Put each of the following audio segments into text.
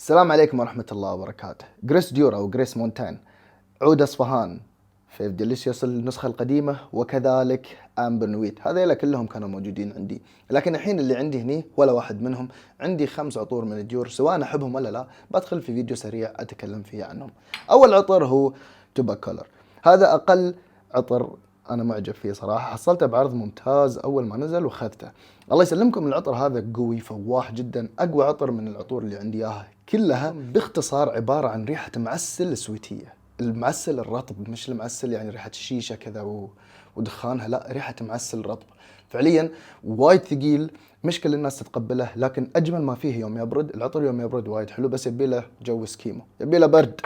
السلام عليكم ورحمة الله وبركاته. جريس ديور أو جريس مونتان، عود أصفهان، فيف ديليسيوس النسخة القديمة، وكذلك أمبر نويت، هذيلا كلهم كانوا موجودين عندي. لكن الحين اللي عندي هني ولا واحد منهم. عندي 5 عطور من الديور، سواء أحبهم ولا لا بدخل في فيديو سريع أتكلم فيه عنهم. أول عطر هو توبا كولر، هذا أقل عطر أنا معجب فيه صراحة، حصلته بعرض ممتاز أول ما نزل وخذته. الله يسلمكم، العطر هذا قوي فواح جدا، أقوى عطر من العطور اللي عندي إياها كلها. باختصار عبارة عن ريحة معسل سويتية، المعسل الرطب، مش المعسل يعني ريحة الشيشة كذا ودخانها، لا، ريحة معسل رطب فعليا، وايد ثقيل، مش كل الناس تتقبله، لكن أجمل ما فيه يوم يبرد. العطر يوم يبرد وايد حلو، بس يبي له جو سكيمو، يبي له برد.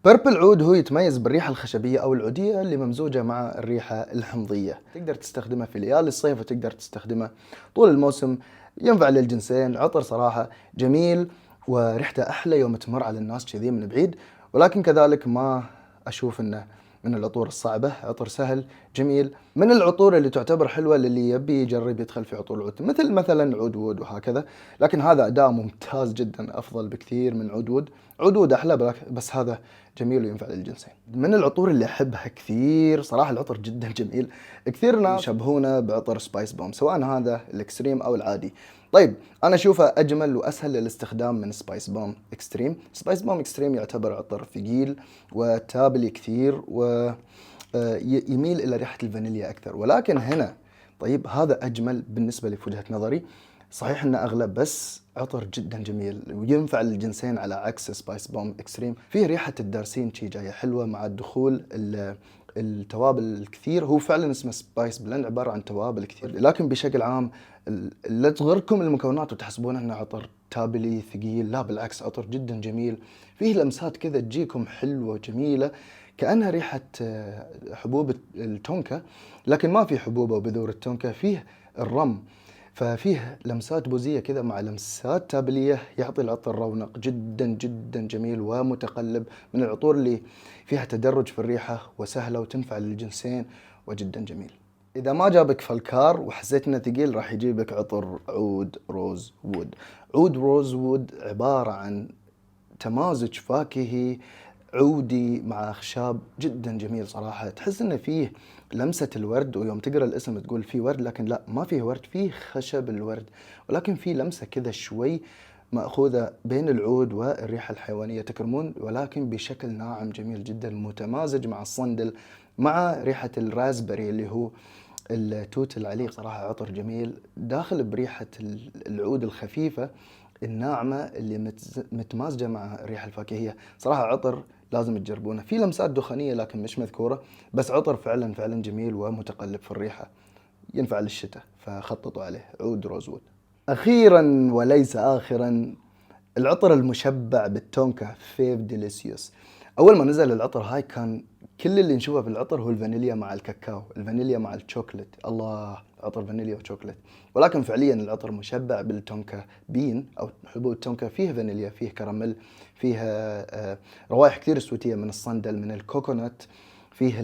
بيربل عود هو يتميز بالريحة الخشبية أو العودية اللي ممزوجة مع الريحة الحمضية. تقدر تستخدمه في ليالي الصيف وتقدر تستخدمه طول الموسم، ينفع للجنسين. عطر صراحة جميل وريحته أحلى يوم تمر على الناس كذي من بعيد، ولكن كذلك ما أشوف أنه من العطور الصعبة، عطر سهل جميل، من العطور اللي تعتبر حلوة للي يبي يجرب يدخل في عطور العود، مثل مثلا عود وود وهكذا. لكن هذا أداء ممتاز جدا، أفضل بكثير من عود وود. عود وود أحلى بس هذا جميل وينفع للجنسين. من العطور اللي أحبها كثير صراحة، العطر جدا جميل. كثير ناس يشبهونه بعطر سبايس بوم، سواء هذا الإكستريم أو العادي. طيب أنا أشوفه أجمل وأسهل للاستخدام من سبايس بوم إكستريم. سبايس بوم إكستريم يعتبر عطر ثقيل وتابلي كثير ويميل إلى ريحة الفانيليا أكثر، ولكن هنا طيب هذا أجمل بالنسبة لي في وجهة نظري. صحيح انه اغلى، بس عطر جدا جميل وينفع للجنسين، على عكس سبايس بوم اكستريم. فيه ريحة الدارسين شي جاية حلوة مع الدخول التوابل الكثير. هو فعلا اسمه سبايس بلند، عبارة عن توابل كثير، لكن بشكل عام لا تغركم المكونات وتحسبون انه عطر تابلي ثقيل، لا بالعكس، عطر جدا جميل. فيه لمسات كذا تجيكم حلوة جميلة، كأنها ريحة حبوب التونكا، لكن ما في حبوب أو بذور التونكا، فيه الرم. ففيه لمسات بوزية كذا مع لمسات تابلية، يعطي العطر رونق جدا جدا جميل ومتقلب، من العطور اللي فيها تدرج في الريحة وسهلة وتنفع للجنسين وجدا جميل. إذا ما جابك فالكار وحسيت إنه ثقيل، راح يجيبك عطر عود روز وود. عود روز وود عبارة عن تمازج فاكهي عودي مع أخشاب جدا جميل صراحة. تحس إنه فيه لمسة الورد، ويوم تقرأ الاسم تقول فيه ورد، لكن لا، ما فيه ورد، فيه خشب الورد، ولكن فيه لمسة كذا شوي مأخوذة بين العود والريحة الحيوانية تكرمون، ولكن بشكل ناعم جميل جدا، متمازج مع الصندل مع ريحة الرازبري اللي هو التوت العليق. صراحة عطر جميل داخل بريحة العود الخفيفة الناعمة اللي متمازجة مع الريحة الفاكهية. صراحة عطر لازم تجربونه، في لمسات دخانية لكن مش مذكورة، بس عطر فعلا فعلا جميل ومتقلب في الريحة، ينفع للشتاء، فخططوا عليه عود روزوود. أخيرا وليس آخرا، العطر المشبع بالتونكا فيف ديليسيوس. أول ما نزل العطر هاي كان كل اللي نشوفه في العطر هو الفانيليا مع الكاكاو، الفانيليا مع الشوكولات، الله، عطر فانيليا وشوكولات. ولكن فعليا العطر مشبع بالتونكا بين أو حبوب التونكا، فيه فانيليا، فيه كراميل، فيه روائح كثير سويتية من الصندل، من الكوكونات، فيه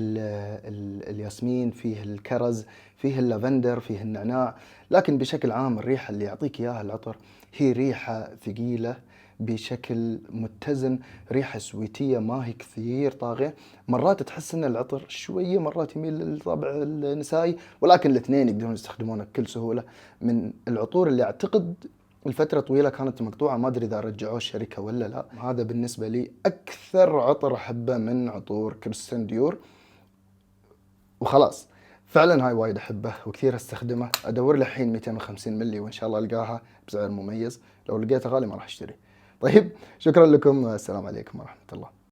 الياسمين، فيه الكرز، فيه اللافندر، فيه النعناع. لكن بشكل عام الريحة اللي يعطيك إياها العطر هي ريحة ثقيلة بشكل متزن، ريحة سويتية ما هي كثير طاغية. مرات تحس ان العطر شوية مرات يميل للطابع النسائي، ولكن الاثنين يقدرون يستخدمونه بكل سهولة. من العطور اللي اعتقد الفترة طويلة كانت مقطوعة، ما ادري اذا رجعوه الشركة ولا لا. هذا بالنسبة لي اكثر عطر احبه من عطور كريستيان ديور، وخلاص فعلا هاي وايد احبه وكثير استخدمه. ادور له الحين 250 ملي وان شاء الله القاها بسعر مميز، لو لقيتها غالي ما راح اشتري. طيب شكرا لكم، السلام عليكم ورحمة الله.